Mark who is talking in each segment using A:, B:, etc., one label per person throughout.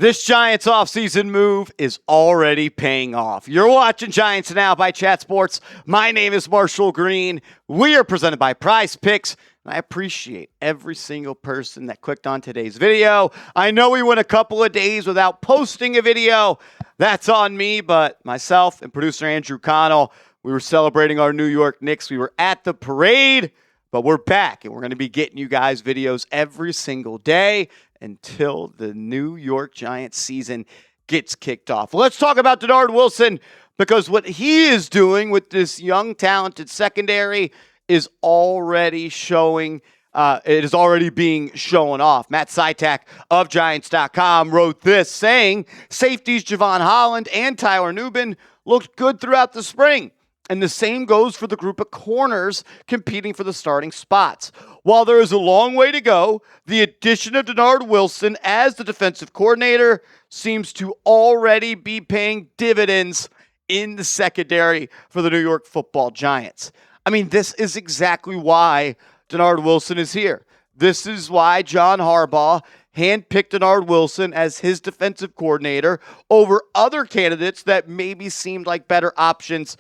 A: This Giants offseason move is already paying off. You're watching Giants Now by Chat Sports. My name is Marshall Green. We are presented by Prize Picks. I appreciate every single person that clicked on today's video. I know we went a couple of days without posting a video. That's on me, but myself and producer Andrew Connell, we were celebrating our New York Knicks. We were at the parade, but we're back, and we're going to be getting you guys videos every single day until the New York Giants season gets kicked off. Let's talk about Dennard Wilson, because what he is doing with this young, talented secondary is already showing, it is already being shown off. Matt Sytak of Giants.com wrote this, saying, safeties Jevon Holland and Tyler Nubin looked good throughout the spring. And the same goes for the group of corners competing for the starting spots. While there is a long way to go, the addition of Dennard Wilson as the defensive coordinator seems to already be paying dividends in the secondary for the New York Football Giants. I mean, this is exactly why Dennard Wilson is here. This is why John Harbaugh handpicked Dennard Wilson as his defensive coordinator over other candidates that maybe seemed like better options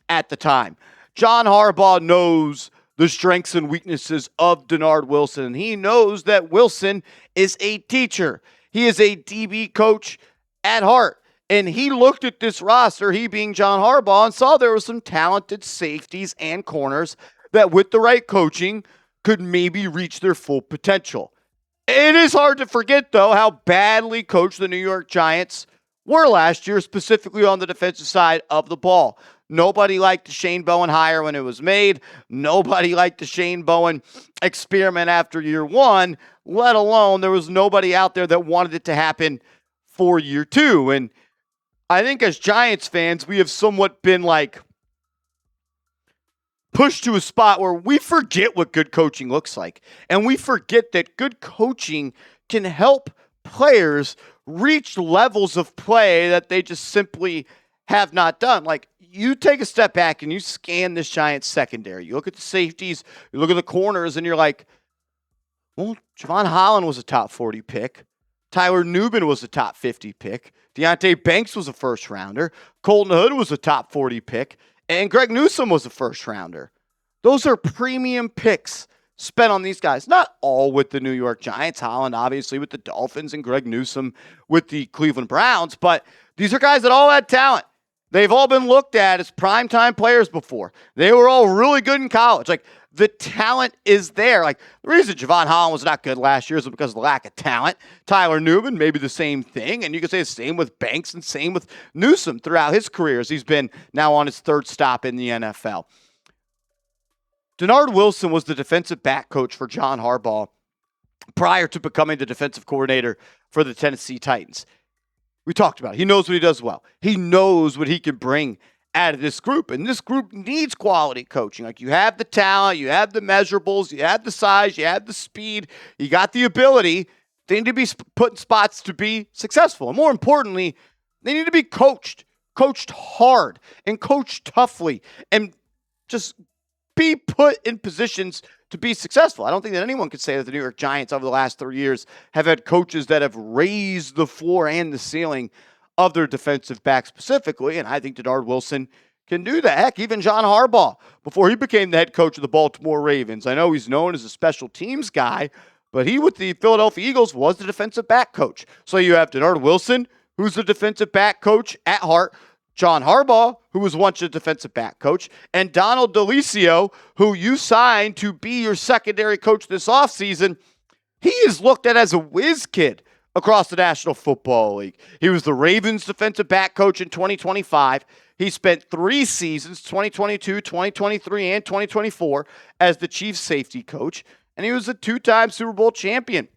A: at the time. John Harbaugh knows the strengths and weaknesses of Dennard Wilson, and he knows that Wilson is a teacher. He is a DB coach at heart, and he looked at this roster, he being John Harbaugh, and saw there were some talented safeties and corners that with the right coaching could maybe reach their full potential. It is hard to forget, though, how badly coached the New York Giants were last year, specifically on the defensive side of the ball. Nobody liked the Shane Bowen hire when it was made. Nobody liked the Shane Bowen experiment after year one, let alone there was nobody out there that wanted it to happen for year two. And I think as Giants fans, we have somewhat been like pushed to a spot where we forget what good coaching looks like. And we forget that good coaching can help players reach levels of play that they just simply have not done. Like, you take a step back and you scan this Giants secondary. You look at the safeties, you look at the corners, and you're like, well, Jevon Holland was a top 40 pick. Tyler Nubin was a top 50 pick. Deonte Banks was a first rounder. Colton Hood was a top 40 pick. And Greg Newsome was a first rounder. Those are premium picks spent on these guys. Not all with the New York Giants. Holland, obviously, with the Dolphins, and Greg Newsome with the Cleveland Browns. But these are guys that all had talent. They've all been looked at as primetime players before. They were all really good in college. Like, the talent is there. Like, the reason Jevon Holland was not good last year is because of the lack of talent. Tyler Nubin, maybe the same thing. And you could say the same with Banks and same with Newsome throughout his career as he's been now on his third stop in the NFL. Dennard Wilson was the defensive back coach for John Harbaugh prior to becoming the defensive coordinator for the Tennessee Titans. We talked about it. He knows what he does well. He knows what he can bring out of this group. And this group needs quality coaching. Like, you have the talent, you have the measurables, you have the size, you have the speed, you got the ability. They need to be put in spots to be successful. And more importantly, they need to be coached hard and coached toughly, and just be put in positions to be successful. I don't think that anyone could say that the New York Giants over the last 3 years have had coaches that have raised the floor and the ceiling of their defensive back specifically, and I think Dennard Wilson can do that. Heck, even John Harbaugh, before he became the head coach of the Baltimore Ravens, I know he's known as a special teams guy, but he with the Philadelphia Eagles was the defensive back coach. So you have Dennard Wilson, who's the defensive back coach at heart, John Harbaugh, who was once a defensive back coach, and Donald DeLisio, who you signed to be your secondary coach this offseason. He is looked at as a whiz kid across the National Football League. He was the Ravens defensive back coach in 2025. He spent 3 seasons, 2022, 2023, and 2024, as the Chiefs safety coach, and he was a 2-time Super Bowl champion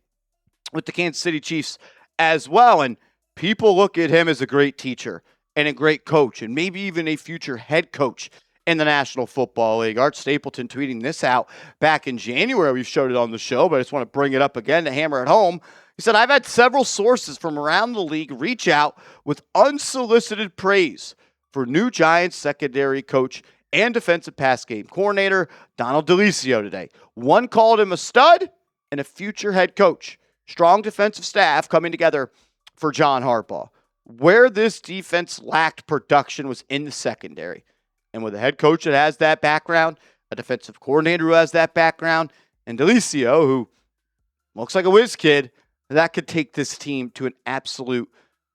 A: with the Kansas City Chiefs as well. And people look at him as a great teacher and a great coach, and maybe even a future head coach in the National Football League. Art Stapleton tweeting this out back in January. We've showed it on the show, but I just want to bring it up again to hammer it home. He said, I've had several sources from around the league reach out with unsolicited praise for new Giants secondary coach and defensive pass game coordinator Donald DeLisio today. One called him a stud and a future head coach. Strong defensive staff coming together for John Harbaugh. Where this defense lacked production was in the secondary. And with a head coach that has that background, a defensive coordinator who has that background, and Delicio, who looks like a whiz kid, that could take this team to an absolute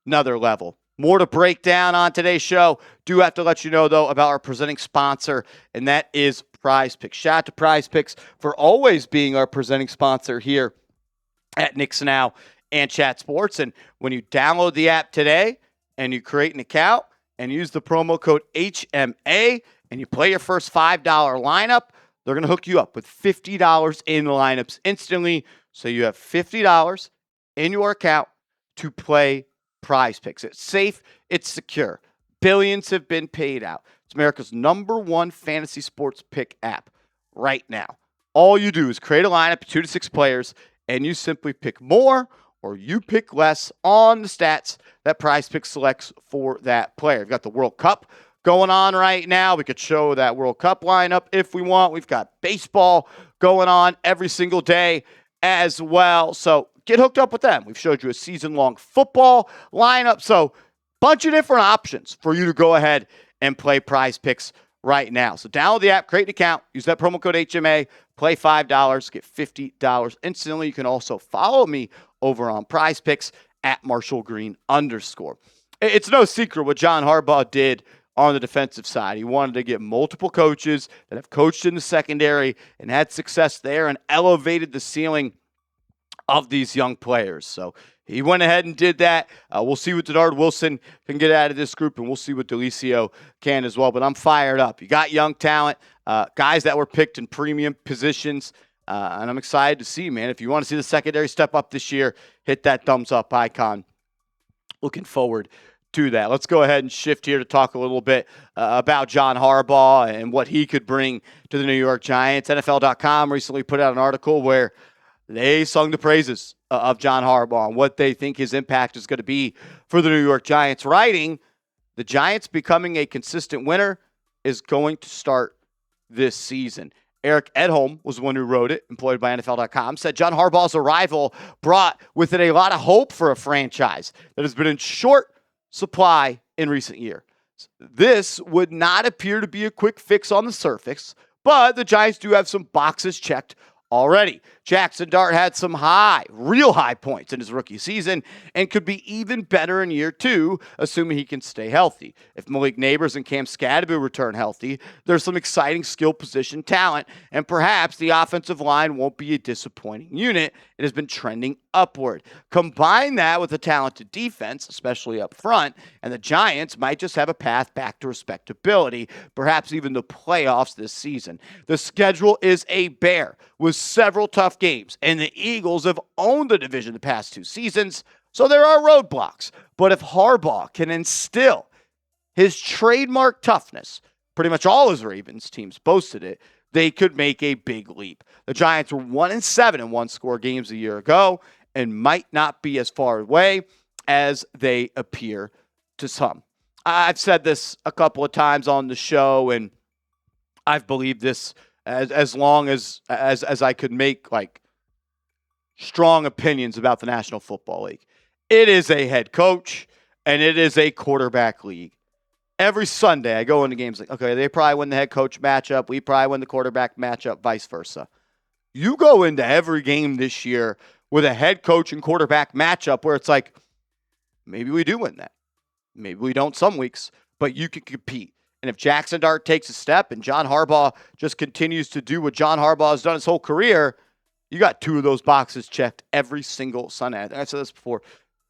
A: another level. More to break down on today's show. Do have to let you know, though, about our presenting sponsor, and that is Prize Picks. Shout out to Prize Picks for always being our presenting sponsor here at Knicks Now and Chat Sports. And when you download the app today and you create an account and use the promo code HMA and you play your first $5 lineup, they're going to hook you up with $50 in the lineups instantly. So you have $50 in your account to play Prize Picks. It's safe. It's secure. Billions have been paid out. It's America's #1 fantasy sports pick app right now. All you do is create a lineup of 2 to 6 players, and you simply pick more or you pick less on the stats that Prize Picks selects for that player. We've got the World Cup going on right now. We could show that World Cup lineup if we want. We've got baseball going on every single day as well. So get hooked up with them. We've showed you a season-long football lineup. So bunch of different options for you to go ahead and play Prize Picks right now. So download the app, create an account, use that promo code HMA, play $5, get $50 instantly. You can also follow me over on Prize Picks at @MarshallGreen_. It's no secret what John Harbaugh did on the defensive side. He wanted to get multiple coaches that have coached in the secondary and had success there and elevated the ceiling of these young players. So he went ahead and did that. We'll see what Dennard Wilson can get out of this group, and we'll see what Delicio can as well. But I'm fired up. You got young talent, guys that were picked in premium positions, and I'm excited to see, man. If you want to see the secondary step up this year, hit that thumbs up icon. Looking forward to that. Let's go ahead and shift here to talk a little bit about John Harbaugh and what he could bring to the New York Giants. NFL.com recently put out an article where they sung the praises of John Harbaugh and what they think his impact is going to be for the New York Giants, writing, the Giants becoming a consistent winner is going to start this season. Eric Edholm was the one who wrote it, employed by NFL.com, said John Harbaugh's arrival brought with it a lot of hope for a franchise that has been in short supply in recent years. This would not appear to be a quick fix on the surface, but the Giants do have some boxes checked already. Jackson Dart had some real high points in his rookie season and could be even better in year 2, assuming he can stay healthy. If Malik Neighbors and Cam Scadaboo return healthy, there's some exciting skill position talent, and perhaps the offensive line won't be a disappointing unit. It has been trending upward. Combine that with a talented defense, especially up front, and the Giants might just have a path back to respectability, perhaps even the playoffs this season. The schedule is a bear with several tough games, and the Eagles have owned the division the past 2 seasons, so there are roadblocks. But if Harbaugh can instill his trademark toughness, pretty much all his Ravens teams boasted it, they could make a big leap. The Giants were 1-7 in one-score games a year ago and might not be as far away as they appear to some. I've said this a couple of times on the show, and I've believed this as long as I could make like strong opinions about the National Football League. It is a head coach and it is a quarterback league. Every Sunday I go into games like, okay, they probably win the head coach matchup. We probably win the quarterback matchup, vice versa. You go into every game this year with a head coach and quarterback matchup where it's like, maybe we do win that. Maybe we don't some weeks, but you can compete. And if Jackson Dart takes a step and John Harbaugh just continues to do what John Harbaugh has done his whole career, you got 2 of those boxes checked every single Sunday. I think I said this before.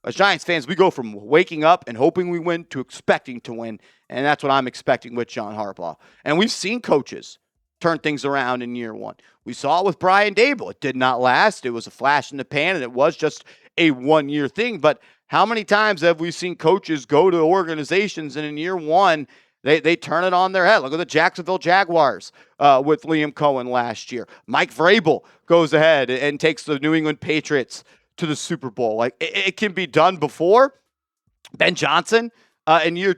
A: As Giants fans, we go from waking up and hoping we win to expecting to win, and that's what I'm expecting with John Harbaugh. And we've seen coaches turn things around in year 1. We saw it with Brian Daboll. It did not last. It was a flash in the pan, and it was just a one-year thing. But how many times have we seen coaches go to organizations and in year 1, they turn it on their head? Look at the Jacksonville Jaguars with Liam Cohen last year. Mike Vrabel goes ahead and takes the New England Patriots to the Super Bowl. Like it can be done before. Ben Johnson in year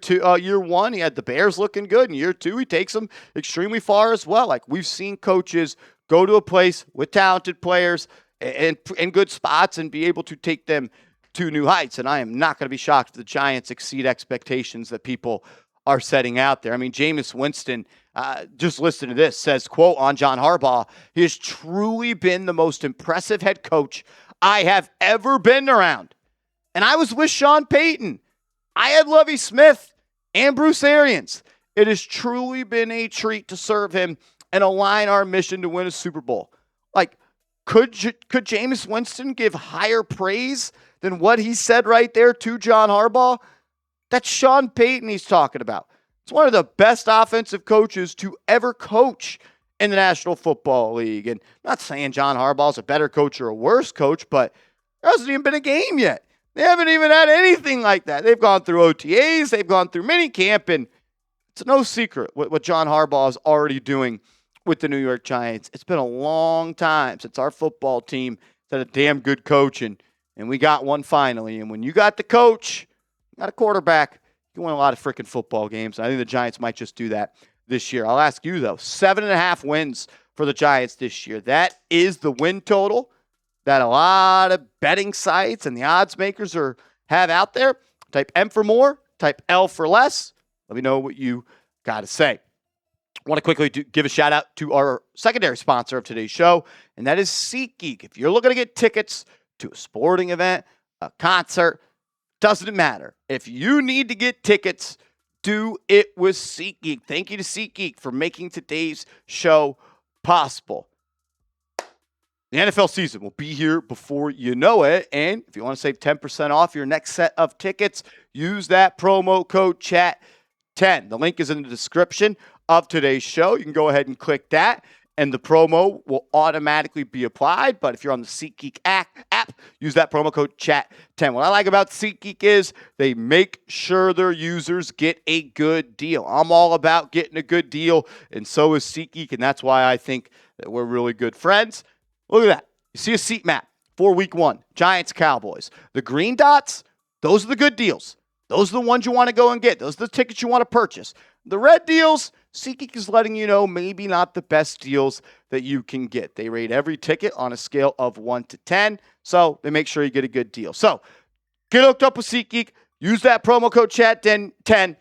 A: 1, he had the Bears looking good. In year 2, he takes them extremely far as well. Like we've seen coaches go to a place with talented players and in good spots and be able to take them to new heights. And I am not going to be shocked if the Giants exceed expectations that people are setting out there. I mean, Jameis Winston, just listen to this, says, quote, on John Harbaugh, he has truly been the most impressive head coach I have ever been around. And I was with Sean Payton. I had Lovie Smith and Bruce Arians. It has truly been a treat to serve him and align our mission to win a Super Bowl. Like, could Jameis Winston give higher praise than what he said right there to John Harbaugh? That's Sean Payton he's talking about. It's one of the best offensive coaches to ever coach in the National Football League. And I'm not saying John Harbaugh's a better coach or a worse coach, but there hasn't even been a game yet. They haven't even had anything like that. They've gone through OTAs. They've gone through minicamp, and it's no secret what John Harbaugh is already doing with the New York Giants. It's been a long time since our football team had a damn good coach, and we got one finally. And when you got the coach, you got a quarterback, you win a lot of freaking football games. I think the Giants might just do that this year. I'll ask you, though, 7.5 wins for the Giants this year. That is the win total that a lot of betting sites and the odds makers have out there. Type M for more, type L for less. Let me know what you got to say. I want to quickly give a shout out to our secondary sponsor of today's show, and that is SeatGeek. If you're looking to get tickets to a sporting event, a concert, doesn't matter. If you need to get tickets, do it with SeatGeek. Thank you to SeatGeek for making today's show possible. The NFL season will be here before you know it, and if you want to save 10% off your next set of tickets, use that promo code CHAT10. The link is in the description of today's show. You can go ahead and click that, and the promo will automatically be applied. But if you're on the SeatGeek app, use that promo code CHAT10. What I like about SeatGeek is they make sure their users get a good deal. I'm all about getting a good deal, and so is SeatGeek, and that's why I think that we're really good friends. Look at that. You see a seat map for week 1. Giants, Cowboys. The green dots, those are the good deals. Those are the ones you want to go and get. Those are the tickets you want to purchase. The red deals, SeatGeek is letting you know maybe not the best deals that you can get. They rate every ticket on a scale of 1 to 10, so they make sure you get a good deal. So get hooked up with SeatGeek. Use that promo code CHAT10.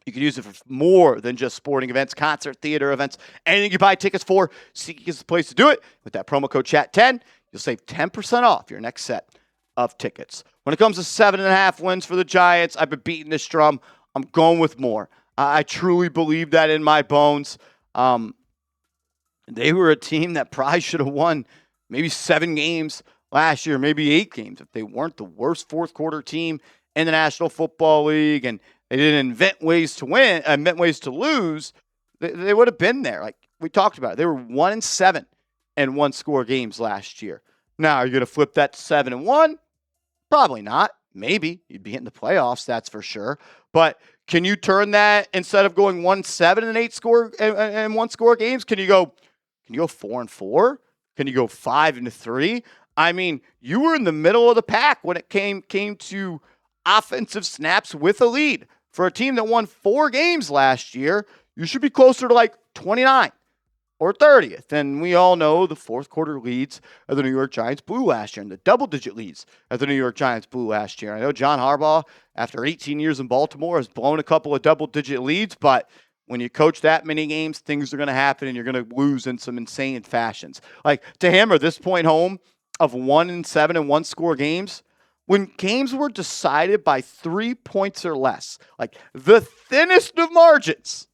A: You can use it for more than just sporting events, concert, theater events, anything you buy tickets for. SeatGeek is the place to do it. With that promo code CHAT10, you'll save 10% off your next set of tickets. When it comes to 7.5 wins for the Giants, I've been beating this drum. I'm going with more. I truly believe that in my bones. They were a team that probably should have won maybe 7 games last year, maybe 8 games, if they weren't the worst fourth quarter team in the National Football League, and they didn't invent ways to win, invent ways to lose, they would have been there. Like we talked about, they were 1-7 and one-score games last year. Now, are you going to flip that to 7-1? Probably not. Maybe you'd be in the playoffs, that's for sure. But can you turn that instead of going 1-7 and 8-score and one-score games? Can you go 4-4? Can you go 5-3? I mean, you were in the middle of the pack when it came to offensive snaps with a lead. For a team that won 4 games last year, you should be closer to like 29 or 30th. And we all know the fourth quarter leads of the New York Giants blew last year, and the double-digit leads of the New York Giants blew last year. I know John Harbaugh, after 18 years in Baltimore, has blown a couple of double-digit leads, but when you coach that many games, things are going to happen, and you're going to lose in some insane fashions. Like, to hammer this point home of 1-7 and one-score games, when games were decided by 3 points or less, like the thinnest of margins,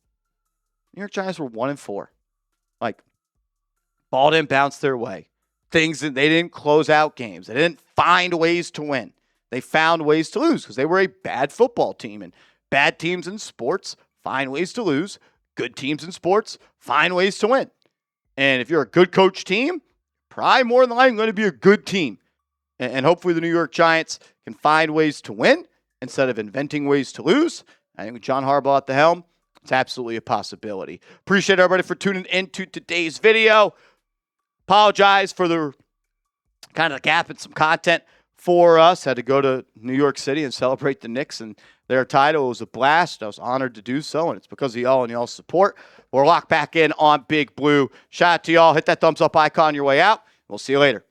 A: New York Giants were 1-4. Like, ball didn't bounce their way. They didn't close out games. They didn't find ways to win. They found ways to lose because they were a bad football team. And bad teams in sports find ways to lose. Good teams in sports find ways to win. And if you're a good coach team, probably more than likely going to be a good team. And hopefully the New York Giants can find ways to win instead of inventing ways to lose. I think with John Harbaugh at the helm, it's absolutely a possibility. Appreciate everybody for tuning into today's video. Apologize for the kind of gap in some content for us. Had to go to New York City and celebrate the Knicks and their title. It was a blast. I was honored to do so, and it's because of y'all and y'all's support. We're locked back in on Big Blue. Shout out to y'all. Hit that thumbs up icon on your way out. We'll see you later.